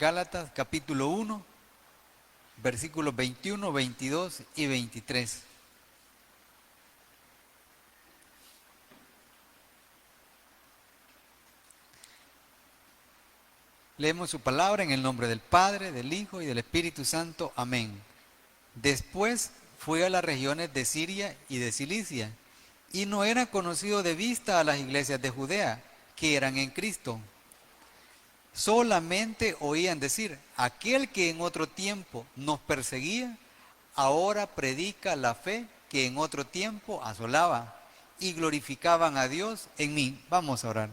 Gálatas capítulo 1, versículos 21, 22 y 23. Leemos su palabra en el nombre del Padre, del Hijo y del Espíritu Santo. Amén. Después fue a las regiones de Siria y de Cilicia, y no era conocido de vista a las iglesias de Judea, que eran en Cristo. Solamente oían decir: aquel que en otro tiempo nos perseguía, ahora predica la fe que en otro tiempo asolaba, y glorificaban a Dios en mí. Vamos a orar.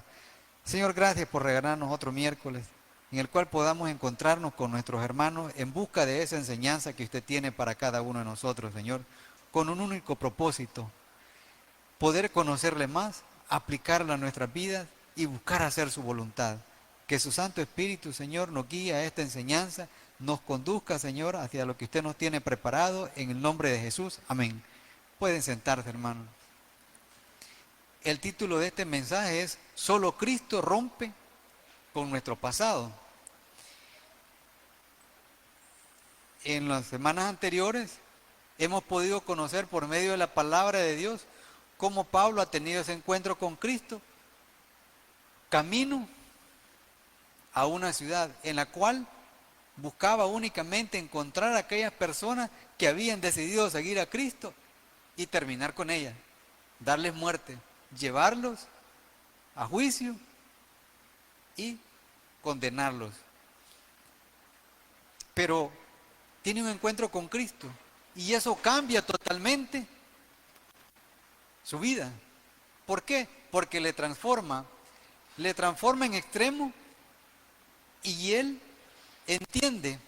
Señor, gracias por regalarnos otro miércoles en el cual podamos encontrarnos con nuestros hermanos en busca de esa enseñanza que usted tiene para cada uno de nosotros, Señor, con un único propósito: poder conocerle más, aplicarla a nuestras vidas y buscar hacer su voluntad. Que su Santo Espíritu, Señor, nos guíe a esta enseñanza, nos conduzca, Señor, hacia lo que usted nos tiene preparado, en el nombre de Jesús. Amén. Pueden sentarse, hermanos. El título de este mensaje es: Solo Cristo rompe con nuestro pasado. En las semanas anteriores hemos podido conocer por medio de la palabra de Dios cómo Pablo ha tenido ese encuentro con Cristo, camino a una ciudad en la cual buscaba únicamente encontrar a aquellas personas que habían decidido seguir a Cristo y terminar con ellas, darles muerte, llevarlos a juicio y condenarlos. Pero tiene un encuentro con Cristo y eso cambia totalmente su vida. ¿Por qué? Porque le transforma en extremo, y él entiende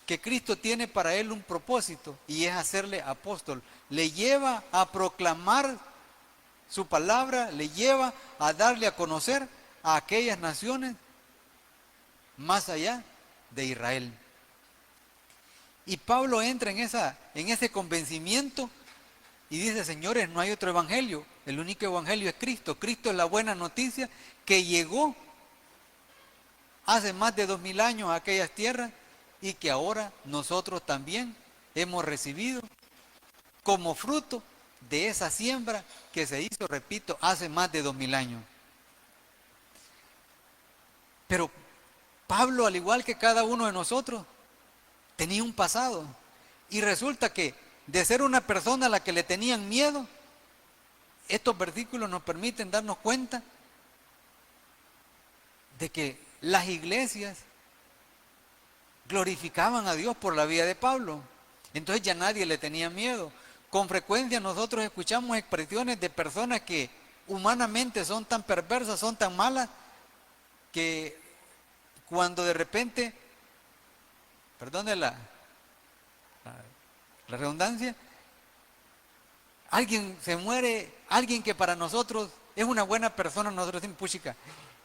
que Cristo tiene para él un propósito, y es hacerle apóstol. Le lleva a proclamar su palabra, le lleva a darle a conocer a aquellas naciones más allá de Israel. Y Pablo entra en ese convencimiento y dice: señores, no hay otro evangelio, el único evangelio es Cristo. Cristo es la buena noticia que llegó hace más de 2000 años a aquellas tierras y que ahora nosotros también hemos recibido como fruto de esa siembra que se hizo, repito, hace más de 2000 años. Pero Pablo, al igual que cada uno de nosotros, tenía un pasado, y resulta que de ser una persona a la que le tenían miedo, estos versículos nos permiten darnos cuenta de que las iglesias glorificaban a Dios por la vida de Pablo. Entonces ya nadie le tenía miedo. Con frecuencia nosotros escuchamos expresiones de personas que humanamente son tan perversas, son tan malas, que cuando de repente, perdone la redundancia, alguien se muere, alguien que para nosotros es una buena persona, nosotros decimos: puchica,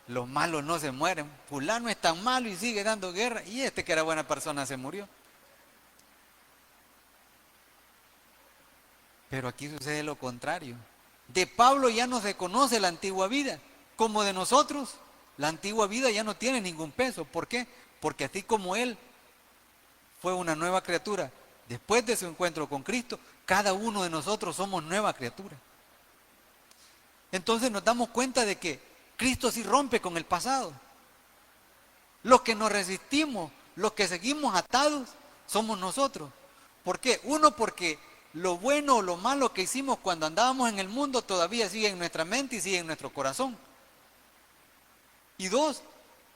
los malos no se mueren, fulano es tan malo y sigue dando guerra, y este que era buena persona se murió. Pero aquí sucede lo contrario. De Pablo ya no se conoce la antigua vida, como de nosotros la antigua vida ya no tiene ningún peso. ¿Por qué? Porque así como él fue una nueva criatura después de su encuentro con Cristo, cada uno de nosotros somos nueva criatura. Entonces nos damos cuenta de que Cristo sí rompe con el pasado. Los que nos resistimos, los que seguimos atados, somos nosotros. ¿Por qué? Uno, porque lo bueno o lo malo que hicimos cuando andábamos en el mundo todavía sigue en nuestra mente y sigue en nuestro corazón. Y dos,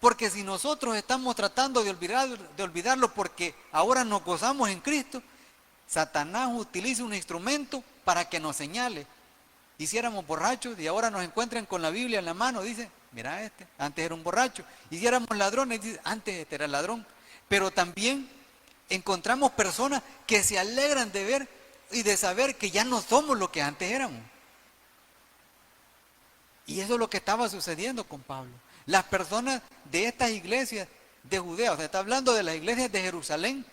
porque si nosotros estamos tratando de olvidarlo porque ahora nos gozamos en Cristo, Satanás utiliza un instrumento para que nos señale. Hiciéramos borrachos y ahora nos encuentran con la Biblia en la mano, dice: mira, antes era un borracho. Hiciéramos ladrones, dice: antes este era ladrón. Pero también encontramos personas que se alegran de ver y de saber que ya no somos lo que antes éramos. Y eso es lo que estaba sucediendo con Pablo. Las personas de estas iglesias de Judea, o sea, está hablando de las iglesias de Jerusalén,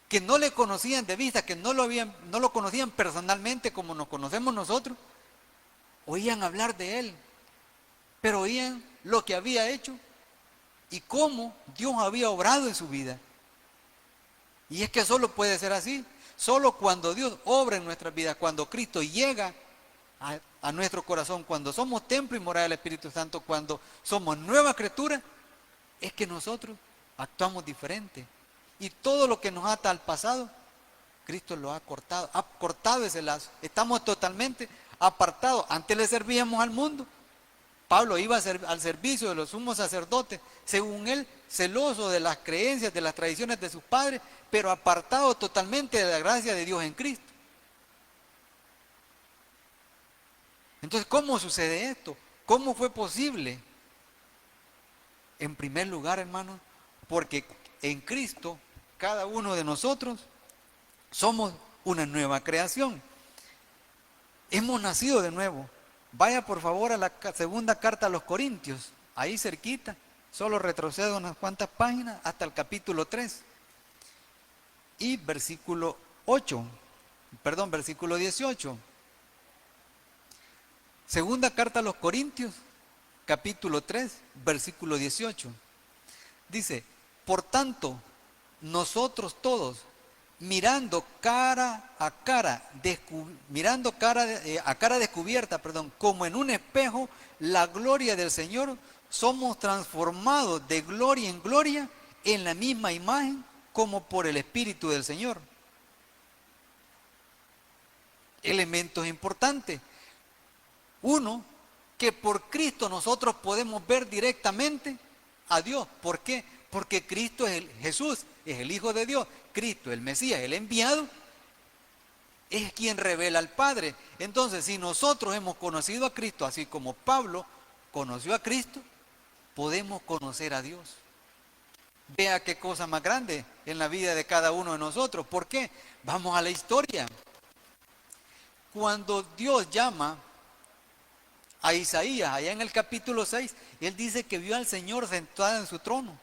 que no le conocían de vista, que no lo conocían personalmente como nos conocemos nosotros, oían hablar de él, pero oían lo que había hecho y cómo Dios había obrado en su vida. Y es que solo puede ser así. Solo cuando Dios obra en nuestras vidas, cuando Cristo llega a nuestro corazón, cuando somos templo y morada del Espíritu Santo, cuando somos nueva criatura, es que nosotros actuamos diferente. Y todo lo que nos ata al pasado, Cristo lo ha cortado ese lazo. Estamos totalmente apartados. Antes le servíamos al mundo. Pablo iba al servicio de los sumos sacerdotes, según él, celoso de las creencias, de las tradiciones de sus padres, pero apartado totalmente de la gracia de Dios en Cristo. Entonces, ¿cómo sucede esto? ¿Cómo fue posible? En primer lugar, hermanos, porque en Cristo, cada uno de nosotros somos una nueva creación. Hemos nacido de nuevo. Vaya por favor a la segunda carta a los Corintios, ahí cerquita, solo retrocedo unas cuantas páginas hasta el capítulo 3 y versículo 18. Segunda carta a los Corintios, capítulo 3, versículo 18. Dice, por tanto, nosotros todos, mirando cara a cara descubierta, como en un espejo, la gloria del Señor, somos transformados de gloria en gloria en la misma imagen como por el Espíritu del Señor. Elementos importantes. Uno, que por Cristo nosotros podemos ver directamente a Dios. ¿Por qué? Porque Cristo Jesús es el Hijo de Dios. Cristo, el Mesías, el enviado, es quien revela al Padre. Entonces, si nosotros hemos conocido a Cristo, así como Pablo conoció a Cristo, podemos conocer a Dios. Vea qué cosa más grande en la vida de cada uno de nosotros. ¿Por qué? Vamos a la historia. Cuando Dios llama a Isaías, allá en el capítulo 6, él dice que vio al Señor sentado en su trono.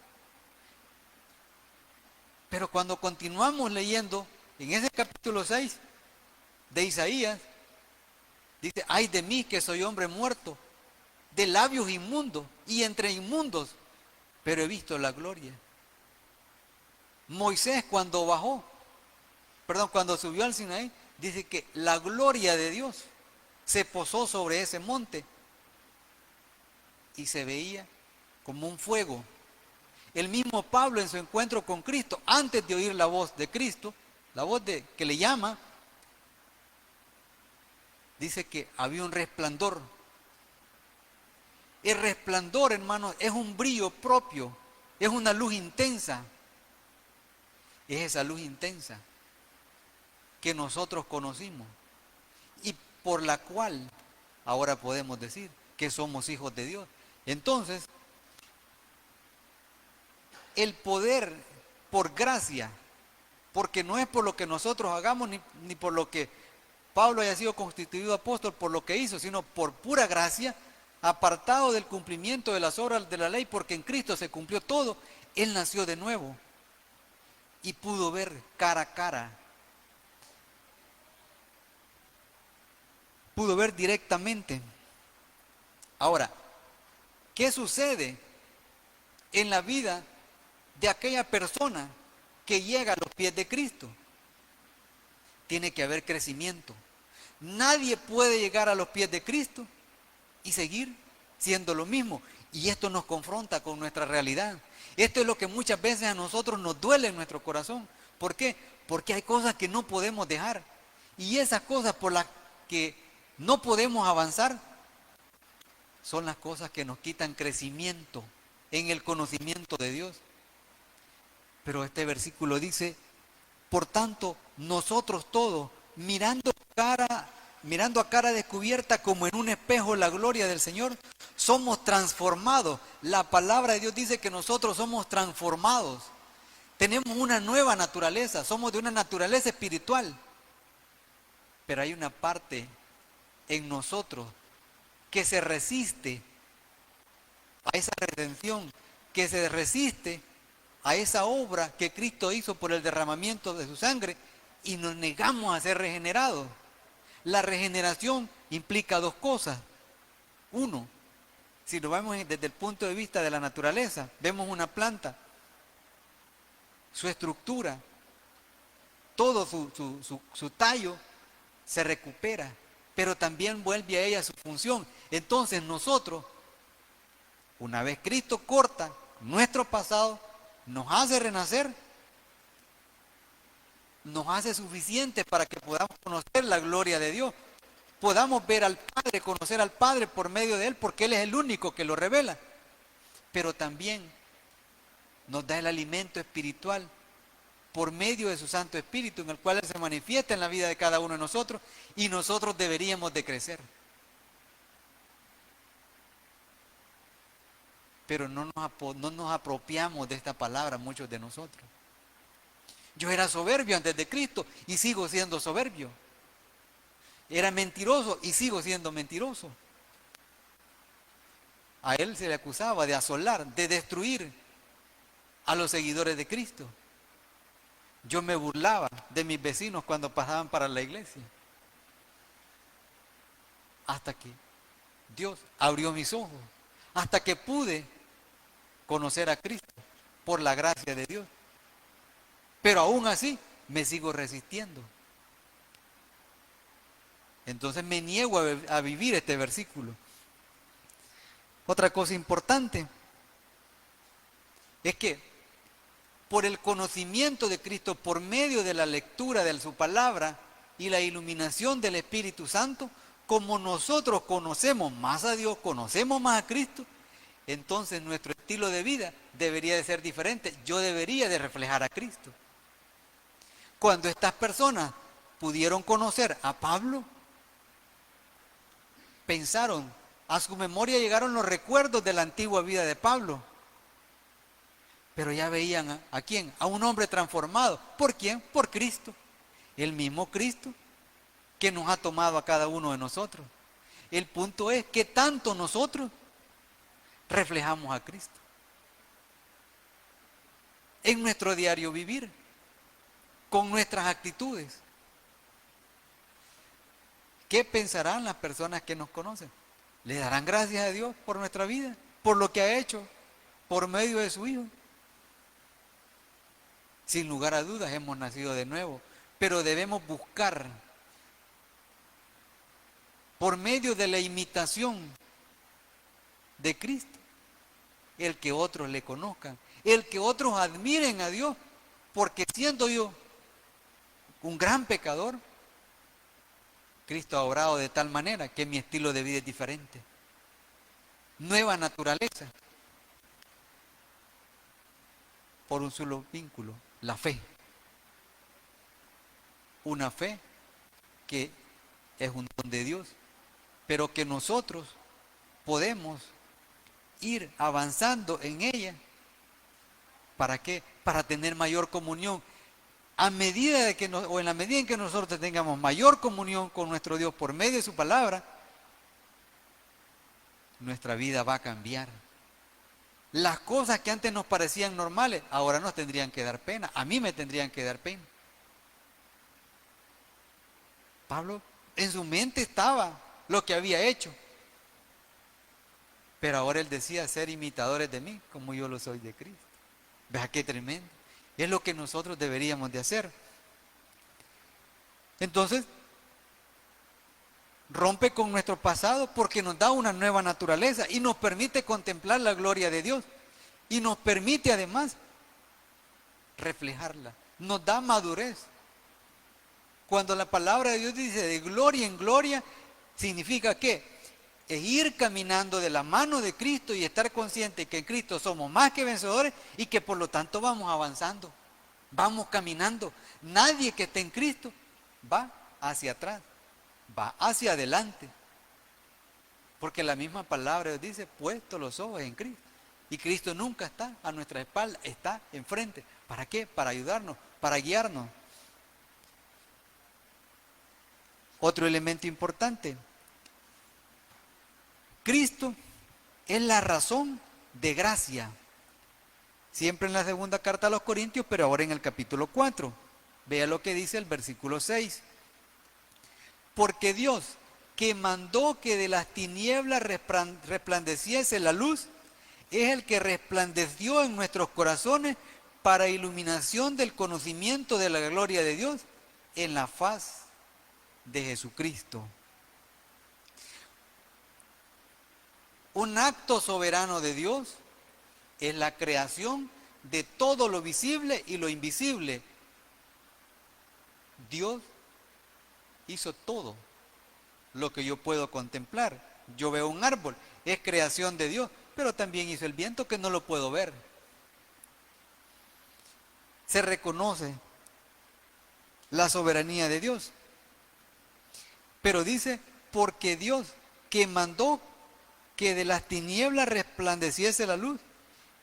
Pero cuando continuamos leyendo en ese capítulo 6 de Isaías, dice, ay de mí que soy hombre muerto, de labios inmundos y entre inmundos, pero he visto la gloria. Moisés cuando subió al Sinaí, dice que la gloria de Dios se posó sobre ese monte y se veía como un fuego. El mismo Pablo en su encuentro con Cristo, antes de oír la voz de Cristo, la voz que le llama, dice que había un resplandor. El resplandor, hermanos, es un brillo propio, es una luz intensa. Es esa luz intensa que nosotros conocimos y por la cual ahora podemos decir que somos hijos de Dios. Entonces, el poder por gracia, porque no es por lo que nosotros hagamos ni por lo que Pablo haya sido constituido apóstol por lo que hizo, sino por pura gracia, apartado del cumplimiento de las obras de la ley, porque en Cristo se cumplió todo. Él nació de nuevo y pudo ver cara a cara, pudo ver directamente. Ahora, ¿qué sucede en la vida de aquella persona que llega a los pies de Cristo? Tiene que haber crecimiento. Nadie puede llegar a los pies de Cristo y seguir siendo lo mismo. Y esto nos confronta con nuestra realidad. Esto es lo que muchas veces a nosotros nos duele en nuestro corazón. ¿Por qué? Porque hay cosas que no podemos dejar. Y esas cosas por las que no podemos avanzar son las cosas que nos quitan crecimiento en el conocimiento de Dios. Pero este versículo dice, por tanto, nosotros todos, mirando a cara descubierta como en un espejo la gloria del Señor, somos transformados. La palabra de Dios dice que nosotros somos transformados. Tenemos una nueva naturaleza, somos de una naturaleza espiritual. Pero hay una parte en nosotros que se resiste a esa redención, que se resiste a esa obra que Cristo hizo por el derramamiento de su sangre y nos negamos a ser regenerados. La regeneración implica dos cosas. Uno, Si lo vemos desde el punto de vista de la naturaleza, vemos una planta, su estructura, todo su tallo se recupera, pero también vuelve a ella su función. Entonces nosotros, una vez Cristo corta nuestro pasado, nos hace renacer, nos hace suficiente para que podamos conocer la gloria de Dios, podamos ver al Padre, conocer al Padre por medio de Él, porque Él es el único que lo revela, pero también nos da el alimento espiritual por medio de su Santo Espíritu, en el cual Él se manifiesta en la vida de cada uno de nosotros, y nosotros deberíamos de crecer. Pero no nos apropiamos de esta palabra muchos de nosotros. Yo era soberbio antes de Cristo y sigo siendo soberbio. Era mentiroso y sigo siendo mentiroso. A él se le acusaba de asolar, de destruir a los seguidores de Cristo. Yo me burlaba de mis vecinos cuando pasaban para la iglesia. Hasta que Dios abrió mis ojos. Hasta que pude conocer a Cristo por la gracia de Dios. Pero aún así me sigo resistiendo. Entonces me niego a vivir este versículo. Otra cosa importante es que por el conocimiento de Cristo, por medio de la lectura de su palabra y la iluminación del Espíritu Santo, como nosotros conocemos más a Dios, conocemos más a Cristo, entonces nuestro estilo de vida debería de ser diferente. Yo debería de reflejar a Cristo. Cuando estas personas pudieron conocer a Pablo, pensaron, a su memoria llegaron los recuerdos de la antigua vida de Pablo. Pero ya veían ¿a quién? A un hombre transformado. ¿Por quién? Por Cristo. El mismo Cristo que nos ha tomado a cada uno de nosotros. El punto es que tanto nosotros reflejamos a Cristo en nuestro diario vivir, con nuestras actitudes. ¿Qué pensarán las personas que nos conocen? ¿Le darán gracias a Dios por nuestra vida, por lo que ha hecho por medio de su Hijo? Sin lugar a dudas hemos nacido de nuevo, pero debemos buscar por medio de la imitación de Cristo el que otros le conozcan, el que otros admiren a Dios, porque siendo yo un gran pecador, Cristo ha obrado de tal manera que mi estilo de vida es diferente. Nueva naturaleza. Por un solo vínculo, la fe. Una fe que es un don de Dios, pero que nosotros podemos ir avanzando en ella. ¿Para qué? Para tener mayor comunión. A medida de que o en la medida en que nosotros tengamos mayor comunión con nuestro Dios por medio de su palabra, nuestra vida va a cambiar. Las cosas que antes nos parecían normales, ahora nos tendrían que dar pena. A mí me tendrían que dar pena. Pablo, en su mente estaba lo que había hecho. Pero ahora él decía ser imitadores de mí, como yo lo soy de Cristo. Vea qué tremendo. Es lo que nosotros deberíamos de hacer. Entonces, rompe con nuestro pasado porque nos da una nueva naturaleza y nos permite contemplar la gloria de Dios. Y nos permite además reflejarla. Nos da madurez. Cuando la palabra de Dios dice de gloria en gloria, significa que es ir caminando de la mano de Cristo y estar consciente que en Cristo somos más que vencedores y que por lo tanto vamos avanzando, vamos caminando. Nadie que esté en Cristo va hacia atrás, va hacia adelante. Porque la misma palabra de Dios dice, puesto los ojos en Cristo. Y Cristo nunca está a nuestra espalda, está enfrente. ¿Para qué? Para ayudarnos, para guiarnos. Otro elemento importante. Cristo es la razón de gracia. Siempre en la segunda carta a los Corintios, pero ahora en el capítulo 4. Vea lo que dice el versículo 6. Porque Dios que mandó que de las tinieblas resplandeciese la luz, es el que resplandeció en nuestros corazones para iluminación del conocimiento de la gloria de Dios en la faz de Jesucristo. Un acto soberano de Dios es la creación de todo lo visible y lo invisible. Dios hizo todo lo que yo puedo contemplar. Yo veo un árbol, es creación de Dios, pero también hizo el viento que no lo puedo ver. Se reconoce la soberanía de Dios. Pero dice, porque Dios que mandó que de las tinieblas resplandeciese la luz,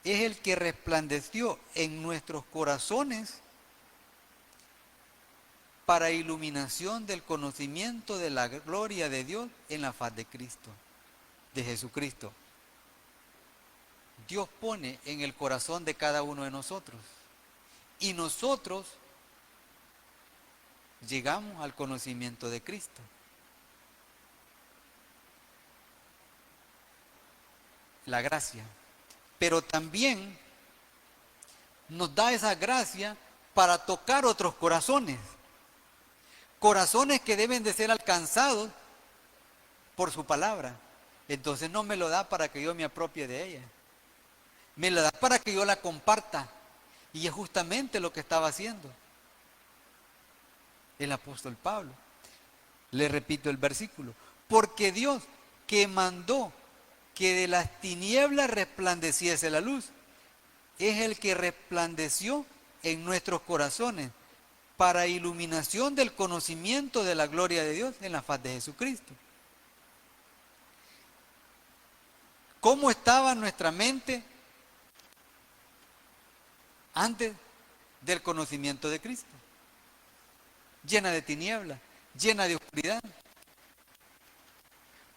es el que resplandeció en nuestros corazones para iluminación del conocimiento de la gloria de Dios en la faz de Cristo, de Jesucristo. Dios pone en el corazón de cada uno de nosotros y nosotros llegamos al conocimiento de Cristo. La gracia. Pero también nos da esa gracia para tocar otros corazones. Corazones que deben de ser alcanzados por su palabra. Entonces no me lo da para que yo me apropie de ella. Me la da para que yo la comparta. Y es justamente lo que estaba haciendo el apóstol Pablo. Le repito el versículo. Porque Dios que mandó que de las tinieblas resplandeciese la luz, es el que resplandeció en nuestros corazones para iluminación del conocimiento de la gloria de Dios en la faz de Jesucristo. ¿Cómo estaba nuestra mente antes del conocimiento de Cristo? Llena de tinieblas, llena de oscuridad.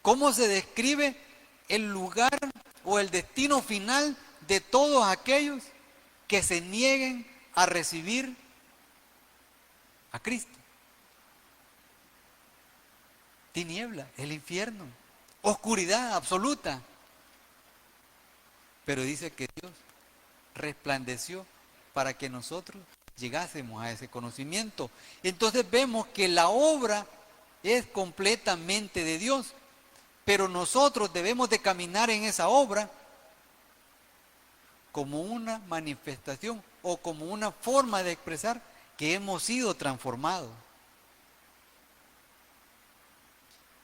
¿Cómo se describe el lugar o el destino final de todos aquellos que se nieguen a recibir a Cristo? Tiniebla, el infierno, oscuridad absoluta. Pero dice que Dios resplandeció para que nosotros llegásemos a ese conocimiento. Entonces vemos que la obra es completamente de Dios, pero nosotros debemos de caminar en esa obra como una manifestación o como una forma de expresar que hemos sido transformados.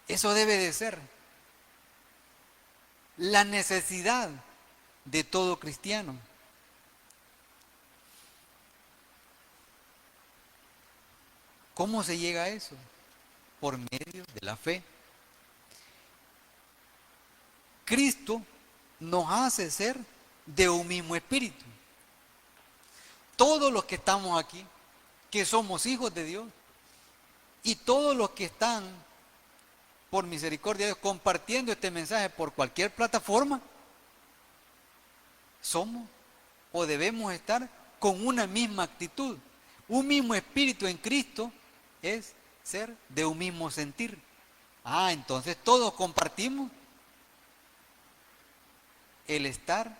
Eso debe de ser la necesidad de todo cristiano. ¿Cómo se llega a eso? Por medio de la fe. Cristo nos hace ser de un mismo espíritu. Todos los que estamos aquí, que somos hijos de Dios, y todos los que están, por misericordia de Dios, compartiendo este mensaje por cualquier plataforma, somos o debemos estar con una misma actitud. Un mismo espíritu en Cristo es ser de un mismo sentir. Entonces todos compartimos el estar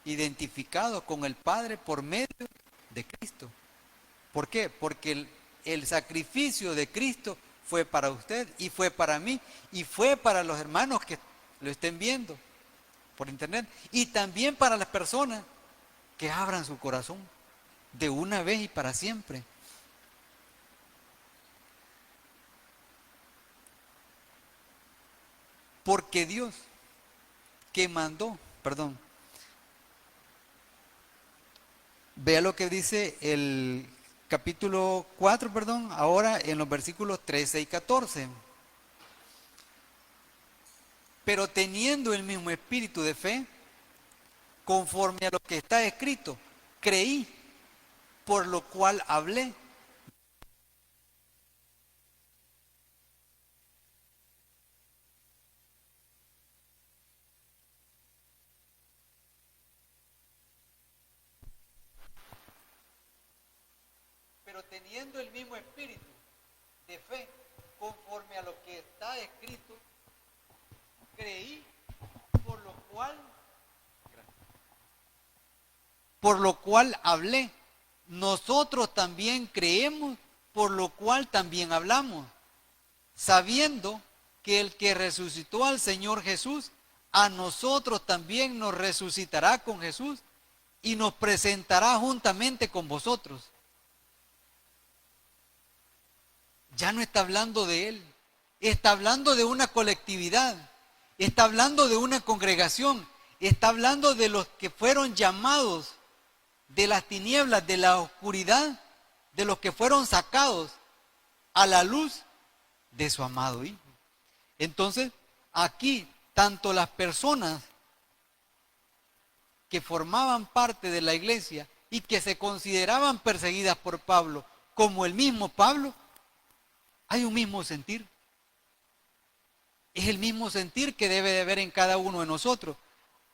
identificado con el Padre por medio de Cristo. ¿Por qué? Porque el sacrificio de Cristo fue para usted y fue para mí y fue para los hermanos que lo estén viendo por internet y también para las personas que abran su corazón de una vez y para siempre. Porque Dios que mandó, vea lo que dice el capítulo 4, ahora en los versículos 13 y 14. Pero teniendo el mismo espíritu de fe, conforme a lo que está escrito, creí, por lo cual hablé. Pero teniendo el mismo espíritu de fe, conforme a lo que escrito, creí, por lo cual hablé. Nosotros también creemos, por lo cual también hablamos, sabiendo que el que resucitó al Señor Jesús, a nosotros también nos resucitará con Jesús y nos presentará juntamente con vosotros. Ya no está hablando de él, está hablando de una colectividad, está hablando de una congregación, está hablando de los que fueron llamados de las tinieblas, de la oscuridad, de los que fueron sacados a la luz de su amado Hijo. Entonces, aquí, tanto las personas que formaban parte de la iglesia y que se consideraban perseguidas por Pablo, como el mismo Pablo, hay un mismo sentir. Es el mismo sentir que debe de haber en cada uno de nosotros.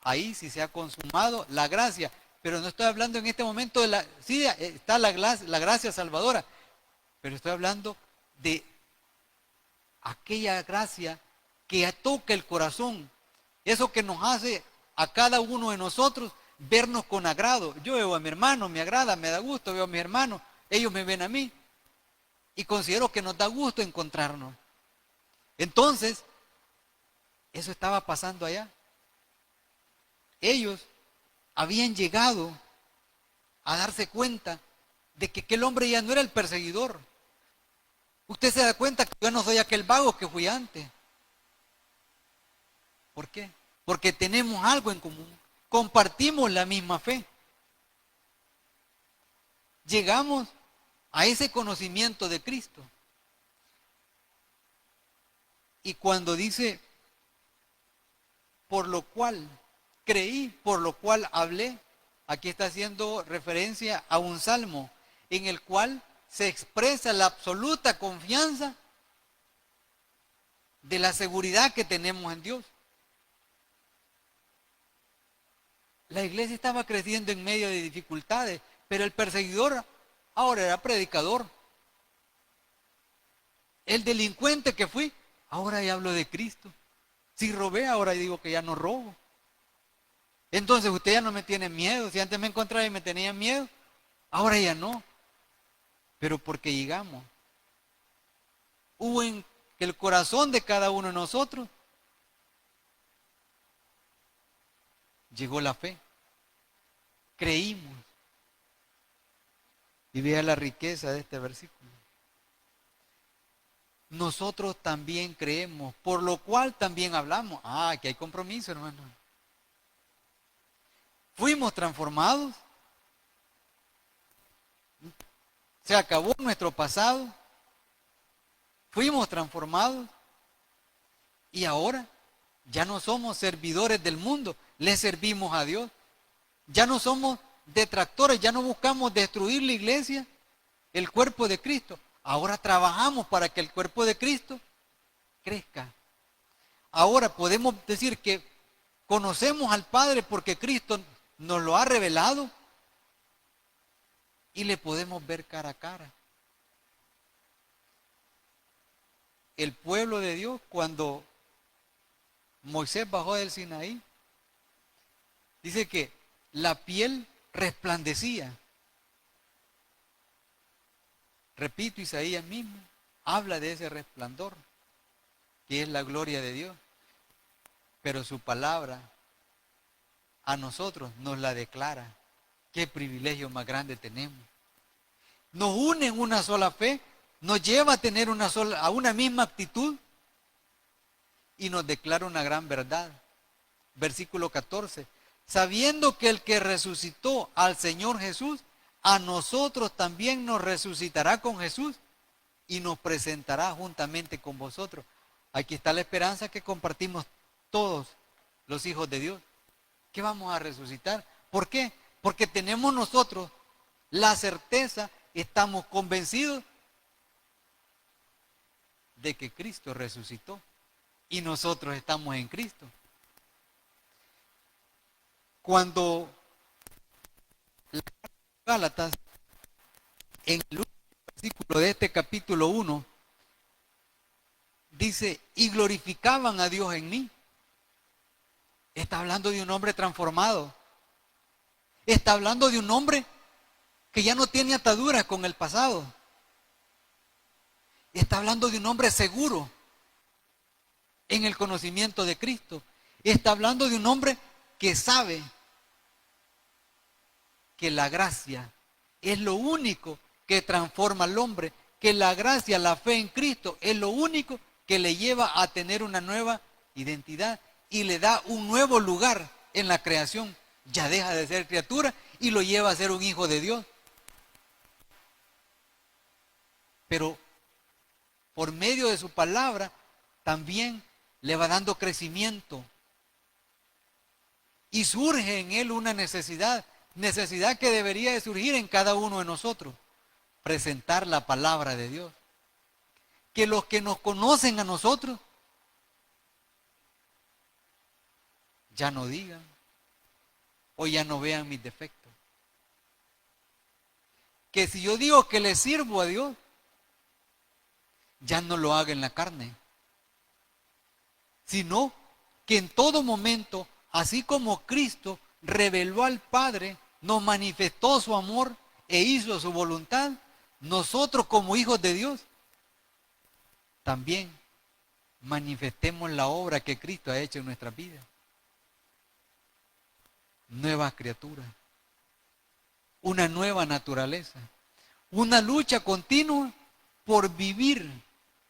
Ahí sí se ha consumado la gracia, pero no estoy hablando en este momento de la... Sí, está la gracia salvadora, pero estoy hablando de aquella gracia que toca el corazón, eso que nos hace a cada uno de nosotros vernos con agrado. Yo veo a mi hermano, me agrada, me da gusto, veo a mis hermanos, ellos me ven a mí, y considero que nos da gusto encontrarnos. Entonces, eso estaba pasando allá. Ellos habían llegado a darse cuenta de que aquel hombre ya no era el perseguidor. Usted se da cuenta que yo no soy aquel vago que fui antes. ¿Por qué? Porque tenemos algo en común. Compartimos la misma fe. Llegamos a ese conocimiento de Cristo. Y cuando dice, por lo cual creí, por lo cual hablé, aquí está haciendo referencia a un salmo en el cual se expresa la absoluta confianza de la seguridad que tenemos en Dios. La iglesia estaba creciendo en medio de dificultades, pero el perseguidor ahora era predicador. El delincuente que fui, ahora ya hablo de Cristo. Si robé, ahora digo que ya no robo. Entonces usted ya no me tiene miedo. Si antes me encontraba y me tenía miedo, ahora ya no. Pero porque llegamos. Hubo en el corazón de cada uno de nosotros, llegó la fe. Creímos. Y vea la riqueza de este versículo. Nosotros también creemos, por lo cual también hablamos. Aquí hay compromiso, hermano. Fuimos transformados. Se acabó nuestro pasado. Fuimos transformados. Y ahora ya no somos servidores del mundo. Le servimos a Dios. Ya no somos detractores. Ya no buscamos destruir la iglesia, el cuerpo de Cristo. Ahora trabajamos para que el cuerpo de Cristo crezca. Ahora podemos decir que conocemos al Padre porque Cristo nos lo ha revelado y le podemos ver cara a cara. El pueblo de Dios, cuando Moisés bajó del Sinaí, dice que la piel resplandecía. Repito, Isaías mismo habla de ese resplandor, que es la gloria de Dios. Pero su palabra a nosotros nos la declara. Qué privilegio más grande tenemos. Nos une en una sola fe, nos lleva a tener a una misma actitud y nos declara una gran verdad. Versículo 14. Sabiendo que el que resucitó al Señor Jesús, a nosotros también nos resucitará con Jesús y nos presentará juntamente con vosotros. Aquí está la esperanza que compartimos todos los hijos de Dios. Que vamos a resucitar. ¿Por qué? Porque tenemos nosotros la certeza, estamos convencidos de que Cristo resucitó y nosotros estamos en Cristo. Cuando Gálatas, en el último versículo de este capítulo 1, dice, y glorificaban a Dios en mí. Está hablando de un hombre transformado. Está hablando de un hombre que ya no tiene ataduras con el pasado. Está hablando de un hombre seguro en el conocimiento de Cristo. Está hablando de un hombre que sabe que la gracia es lo único que transforma al hombre, que la gracia, la fe en Cristo es lo único que le lleva a tener una nueva identidad y le da un nuevo lugar en la creación. Ya deja de ser criatura y lo lleva a ser un hijo de Dios. Pero por medio de su palabra también le va dando crecimiento. Y surge en él una necesidad que debería de surgir en cada uno de nosotros. Presentar la palabra de Dios. Que los que nos conocen a nosotros ya no digan o ya no vean mis defectos. Que si yo digo que le sirvo a Dios, ya no lo haga en la carne, sino que en todo momento, así como Cristo reveló al Padre, nos manifestó su amor e hizo su voluntad, nosotros como hijos de Dios, también manifestemos la obra que Cristo ha hecho en nuestras vidas. Nuevas criaturas, una nueva naturaleza, una lucha continua por vivir,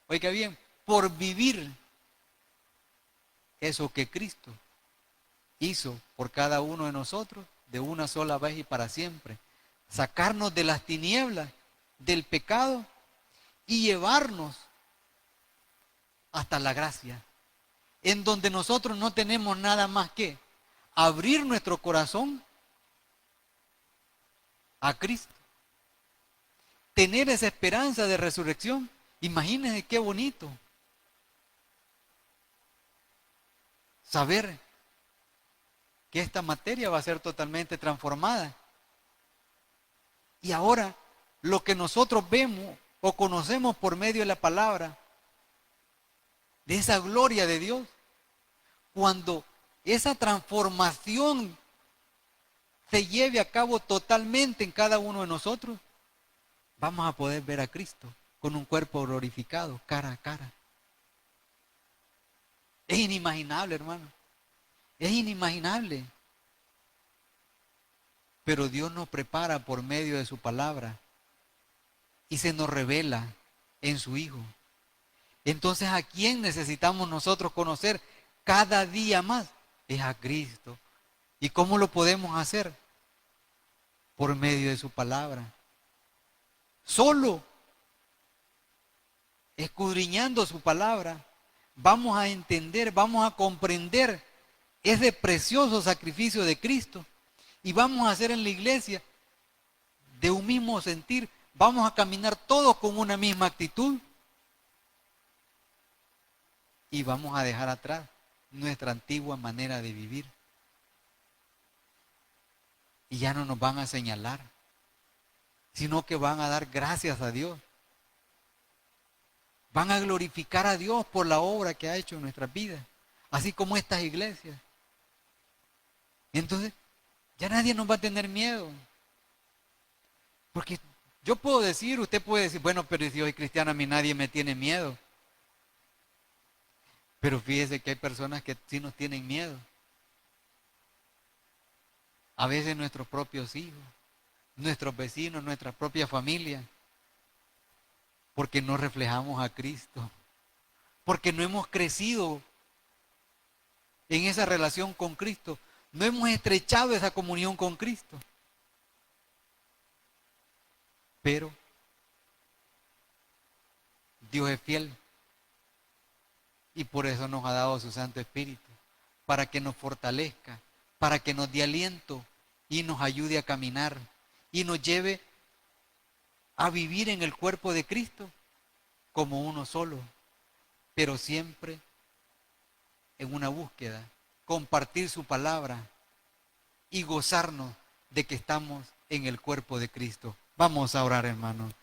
oiga bien, por vivir eso que Cristo hizo por cada uno de nosotros de una sola vez y para siempre. Sacarnos de las tinieblas, del pecado y llevarnos hasta la gracia, en donde nosotros no tenemos nada más que abrir nuestro corazón a Cristo, tener esa esperanza de resurrección. Imagínense qué bonito saber que esta materia va a ser totalmente transformada. Y ahora lo que nosotros vemos o conocemos por medio de la palabra, de esa gloria de Dios, cuando esa transformación se lleve a cabo totalmente en cada uno de nosotros, vamos a poder ver a Cristo con un cuerpo glorificado, cara a cara. Es inimaginable, hermano. Es inimaginable. Pero Dios nos prepara por medio de su palabra y se nos revela en su Hijo. Entonces, ¿a quién necesitamos nosotros conocer cada día más? Es a Cristo. ¿Y cómo lo podemos hacer? Por medio de su palabra. Solo escudriñando su palabra, vamos a entender, vamos a comprender ese precioso sacrificio de Cristo y vamos a hacer en la iglesia de un mismo sentir, vamos a caminar todos con una misma actitud y vamos a dejar atrás nuestra antigua manera de vivir. Y ya no nos van a señalar, sino que van a dar gracias a Dios. Van a glorificar a Dios por la obra que ha hecho en nuestras vidas, así como estas iglesias. Entonces, ya nadie nos va a tener miedo. Porque yo puedo decir, usted puede decir, bueno, pero si yo soy cristiano, a mí nadie me tiene miedo. Pero fíjese que hay personas que sí nos tienen miedo. A veces nuestros propios hijos, nuestros vecinos, nuestra propia familia. Porque no reflejamos a Cristo. Porque no hemos crecido en esa relación con Cristo. No hemos estrechado esa comunión con Cristo. Pero Dios es fiel. Y por eso nos ha dado su Santo Espíritu. Para que nos fortalezca. Para que nos dé aliento. Y nos ayude a caminar. Y nos lleve a vivir en el cuerpo de Cristo como uno solo, pero siempre en una búsqueda, compartir su palabra y gozarnos de que estamos en el cuerpo de Cristo. Vamos a orar, hermanos.